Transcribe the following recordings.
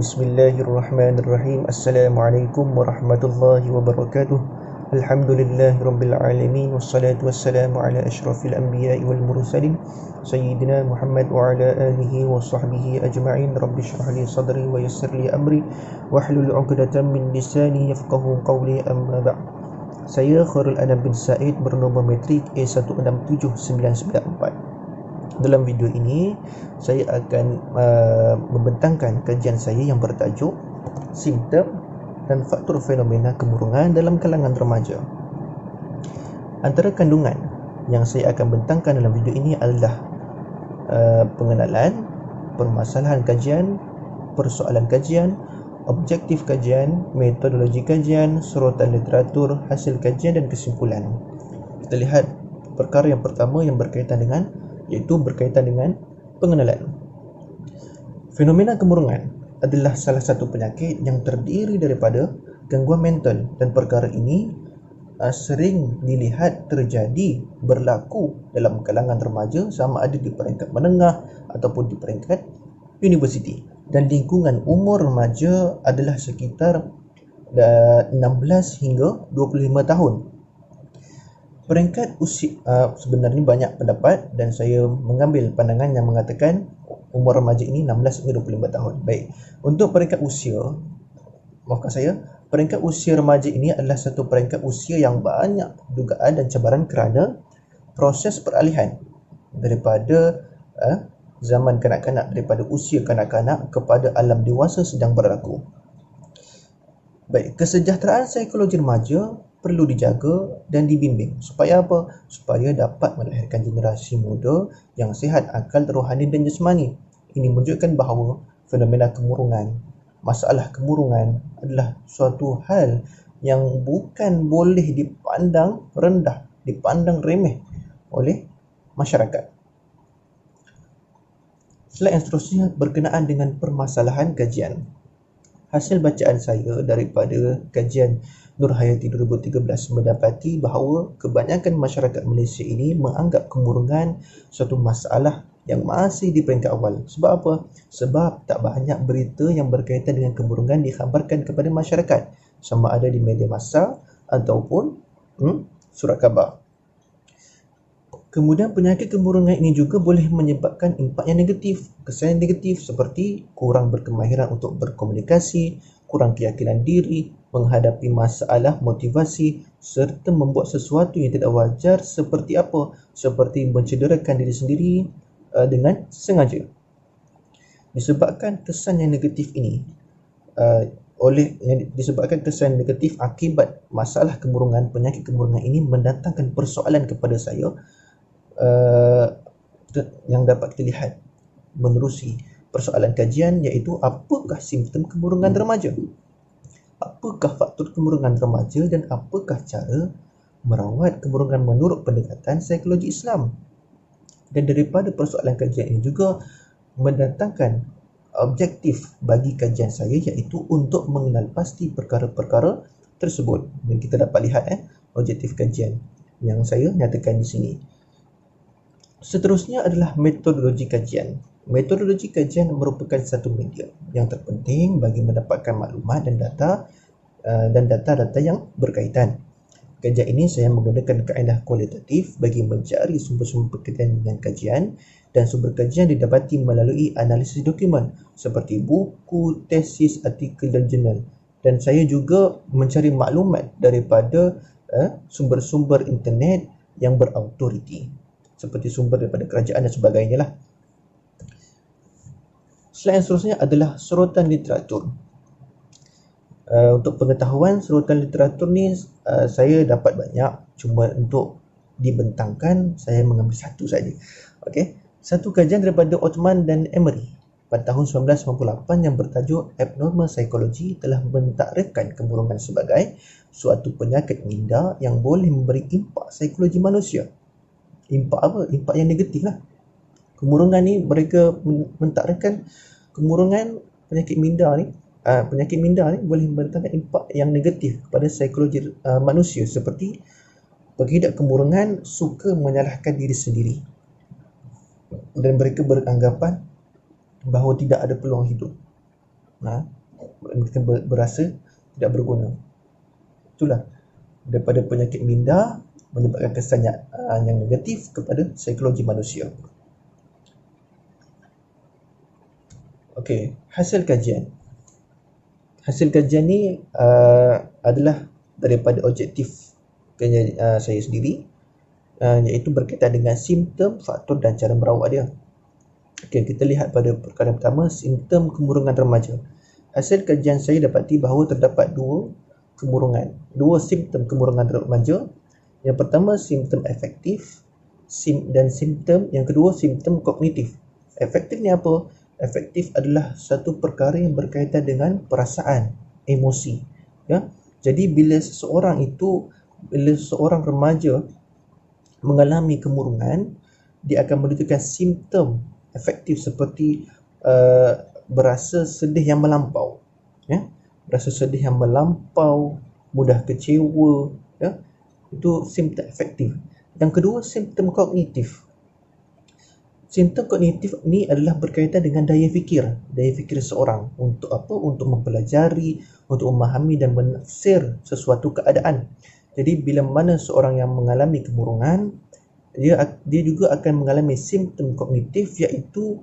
Bismillahirrahmanirrahim. Assalamualaikum warahmatullahi wabarakatuh. Alhamdulillahirabbil alamin wassalatu wassalamu ala asyrafil anbiya'i wal mursalin sayyidina Muhammad wa ala alihi wa sahbihi ajma'in. Rabbi shrah li sadri wa yassir li amri wahlul 'uqdatam min lisani yafqahu qawli, amma ba'd. Saya Khairul Anam bin Said bernombor metrik A167994. Dalam video ini saya akan membentangkan kajian saya yang bertajuk Simptom dan Faktor Fenomena Kemurungan dalam kalangan remaja. Antara kandungan yang saya akan bentangkan dalam video ini adalah pengenalan, permasalahan kajian, persoalan kajian, objektif kajian, metodologi kajian, sorotan literatur, hasil kajian dan kesimpulan. Kita lihat perkara yang pertama yang berkaitan dengan pengenalan. Fenomena kemurungan adalah salah satu penyakit yang terdiri daripada gangguan mental, dan perkara ini sering dilihat terjadi berlaku dalam kalangan remaja, sama ada di peringkat menengah ataupun di peringkat universiti. Dan lingkungan umur remaja adalah sekitar 16 hingga 25 tahun. Peringkat usia, sebenarnya banyak pendapat dan saya mengambil pandangan yang mengatakan umur remaja ini 16 hingga 25 tahun. Baik, untuk peringkat usia, peringkat usia remaja ini adalah satu peringkat usia yang banyak dugaan dan cabaran kerana proses peralihan daripada zaman kanak-kanak, daripada usia kanak-kanak kepada alam dewasa sedang berlaku. Baik, kesejahteraan psikologi remaja perlu dijaga dan dibimbing. Supaya apa? Supaya dapat melahirkan generasi muda yang sihat akal, rohani dan jasmani. Ini menunjukkan bahawa fenomena kemurungan, masalah kemurungan adalah suatu hal yang bukan boleh dipandang rendah, dipandang remeh oleh masyarakat. Slide yang seterusnya berkenaan dengan permasalahan kajian. Hasil bacaan saya daripada kajian Nur Hayati 2013 mendapati bahawa kebanyakan masyarakat Malaysia ini menganggap kemurungan suatu masalah yang masih di peringkat awal. Sebab apa? Sebab tak banyak berita yang berkaitan dengan kemurungan dikhabarkan kepada masyarakat, sama ada di media massa ataupun surat khabar. Kemudian penyakit kemurungan ini juga boleh menyebabkan impak yang negatif, kesan yang negatif seperti kurang berkemahiran untuk berkomunikasi, kurang keyakinan diri, menghadapi masalah motivasi serta membuat sesuatu yang tidak wajar seperti apa? Seperti mencederakan diri sendiri dengan sengaja. Disebabkan kesan yang negatif ini disebabkan kesan negatif akibat masalah kemurungan, penyakit kemurungan ini mendatangkan persoalan kepada saya yang dapat kita lihat menerusi persoalan kajian, iaitu apakah simptom kemurungan remaja? Apakah faktor kemurungan remaja dan apakah cara merawat kemurungan menurut pendekatan psikologi Islam? Dan daripada persoalan kajian ini juga mendatangkan objektif bagi kajian saya, iaitu untuk mengenal pasti perkara-perkara tersebut. Dan kita dapat lihat objektif kajian yang saya nyatakan di sini. Seterusnya adalah metodologi kajian. Metodologi kajian merupakan satu media yang terpenting bagi mendapatkan maklumat dan data-data yang berkaitan. Kajian ini saya menggunakan kaedah kualitatif bagi mencari sumber-sumber berkaitan dengan kajian, dan sumber kajian didapati melalui analisis dokumen seperti buku, tesis, artikel dan jurnal. Dan saya juga mencari maklumat daripada sumber-sumber internet yang berautoriti, seperti sumber daripada kerajaan dan sebagainya lah. Slide yang seterusnya adalah sorotan literatur. Untuk pengetahuan, sorotan literatur ni saya dapat banyak, cuma untuk dibentangkan saya mengambil satu saja. Okey, satu kajian daripada Othman dan Emery pada tahun 1998 yang bertajuk Abnormal Psychology telah mentakrifkan kemurungan sebagai suatu penyakit minda yang boleh memberi impak psikologi manusia. Impak apa? Impak yang negatif lah. Kemurungan ni, mereka mentakrifkan kemurungan penyakit minda ni boleh mendatangkan impak yang negatif kepada psikologi manusia, seperti pengidap kemurungan suka menyalahkan diri sendiri dan mereka beranggapan bahawa tidak ada peluang hidup. Mereka berasa tidak berguna. Itulah daripada penyakit minda menyebabkan kesan yang negatif kepada psikologi manusia. Okey, hasil kajian. Hasil kajian ni adalah daripada objektif saya sendiri, iaitu berkaitan dengan simptom, faktor dan cara merawat dia. Okey, kita lihat pada perkara pertama, simptom kemurungan remaja. Hasil kajian saya dapati bahawa terdapat dua simptom kemurungan remaja. Yang pertama, simptom efektif, dan simptom yang kedua, simptom kognitif. Efektif ni apa? Efektif adalah satu perkara yang berkaitan dengan perasaan, emosi. Ya. Jadi bila seorang remaja mengalami kemurungan, dia akan menunjukkan simptom efektif seperti berasa sedih yang melampau, ya, berasa sedih yang melampau, mudah kecewa, ya, itu simptom efektif. Yang kedua, simptom kognitif. Simptom kognitif ni adalah berkaitan dengan daya fikir seseorang untuk apa? Untuk mempelajari, untuk memahami dan menafsir sesuatu keadaan. Jadi bila mana seorang yang mengalami kemurungan, dia juga akan mengalami simptom kognitif, iaitu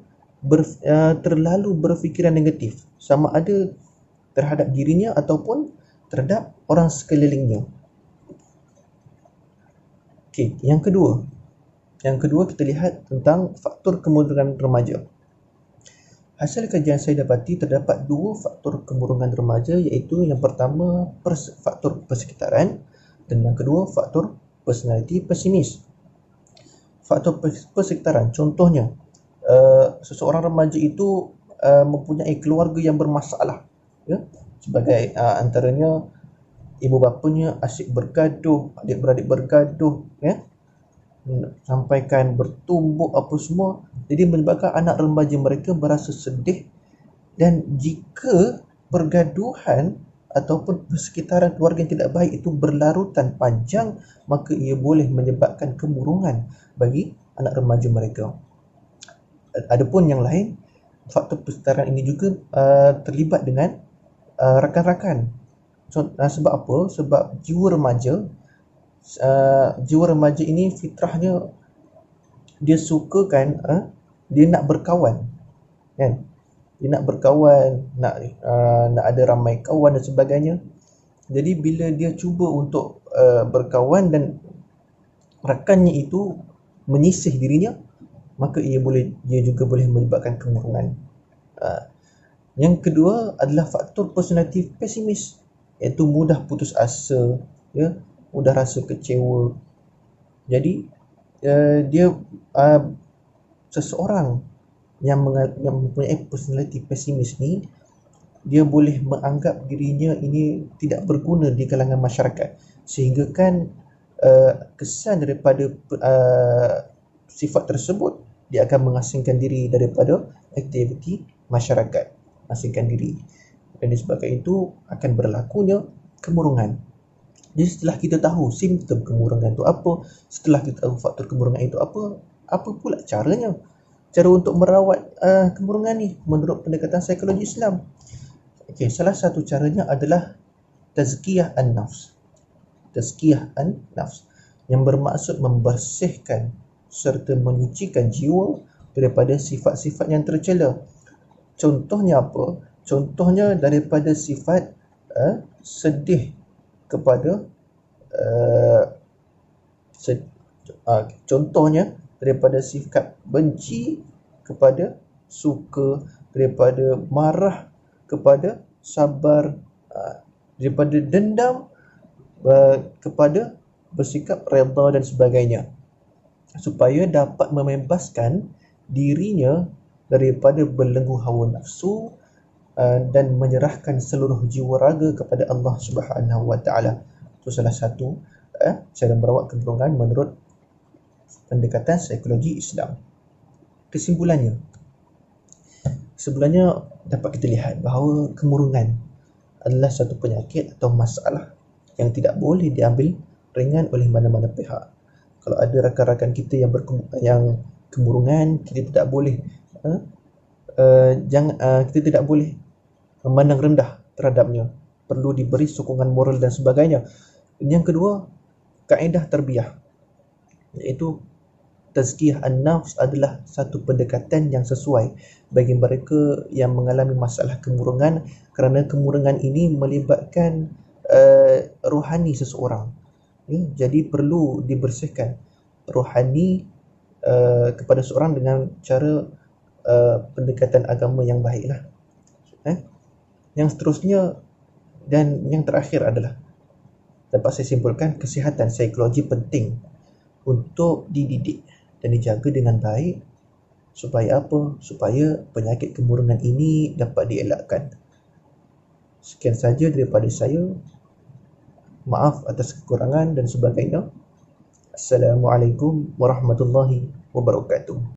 terlalu berfikiran negatif, sama ada terhadap dirinya ataupun terhadap orang sekelilingnya. Okey, yang kedua kita lihat tentang faktor kemurungan remaja. Hasil kajian saya dapati terdapat dua faktor kemurungan remaja, iaitu yang pertama faktor persekitaran dan yang kedua faktor personality pesimis. Faktor persekitaran, contohnya seseorang remaja itu mempunyai keluarga yang bermasalah, ya, sebagai antaranya ibu bapanya asyik bergaduh, adik-beradik bergaduh, ya, sampaikan bertumbuk apa semua. Jadi menyebabkan anak remaja mereka berasa sedih, dan jika pergaduhan ataupun persekitaran keluarga yang tidak baik itu berlarutan panjang, maka ia boleh menyebabkan kemurungan bagi anak remaja mereka. Adapun yang lain, faktor persekitaran ini juga terlibat dengan rakan-rakan. Sebab apa? Sebab jiwa remaja ini fitrahnya dia sukakan, dia nak berkawan, kan? Dia nak berkawan, nak ada ramai kawan dan sebagainya. Jadi bila dia cuba untuk berkawan dan rakannya itu menyisih dirinya, maka ia juga boleh menyebabkan kemurungan. Yang kedua adalah faktor personality pesimis, iaitu mudah putus asa, ya, mudah rasa kecewa. Jadi seseorang yang mempunyai personality pesimis ni, dia boleh menganggap dirinya ini tidak berguna di kalangan masyarakat, sehingga kan kesan daripada sifat tersebut, dia akan mengasingkan diri daripada aktiviti masyarakat, asingkan diri, dan disebabkan itu akan berlakunya kemurungan. Jadi setelah kita tahu simptom kemurungan itu apa, setelah kita tahu faktor kemurungan itu apa pula cara untuk merawat kemurungan ni menurut pendekatan psikologi Islam? Okey, salah satu caranya adalah tazkiyah an-nafs. Tazkiyah an-nafs yang bermaksud membersihkan serta menyucikan jiwa daripada sifat-sifat yang tercela. Contohnya apa? Contohnya daripada sifat sedih kepada contohnya daripada sifat benci kepada suka, daripada marah kepada sabar, daripada dendam kepada bersikap redha dan sebagainya, supaya dapat membebaskan dirinya daripada belenggu hawa nafsu dan menyerahkan seluruh jiwa raga kepada Allah Subhanahu Wa Taala. Itu salah satu cara merawat kemurungan menurut pendekatan psikologi Islam. Kesimpulannya dapat kita lihat bahawa kemurungan adalah satu penyakit atau masalah yang tidak boleh diambil ringan oleh mana-mana pihak. Kalau ada rakan-rakan kita yang kemurungan, kita tidak boleh kita tidak boleh memandang rendah terhadapnya, perlu diberi sokongan moral dan sebagainya. Yang kedua, kaedah tarbiyah, iaitu tazkiyah an-nafs adalah satu pendekatan yang sesuai bagi mereka yang mengalami masalah kemurungan, kerana kemurungan ini melibatkan rohani seseorang. Jadi perlu dibersihkan rohani kepada seorang dengan cara pendekatan agama yang baiklah. Yang seterusnya dan yang terakhir adalah, dapat saya simpulkan, kesihatan psikologi penting untuk dididik dan dijaga dengan baik. Supaya apa? Supaya penyakit kemurungan ini dapat dielakkan. Sekian saja daripada saya. Maaf atas kekurangan dan sebagainya. Assalamualaikum warahmatullahi wabarakatuh.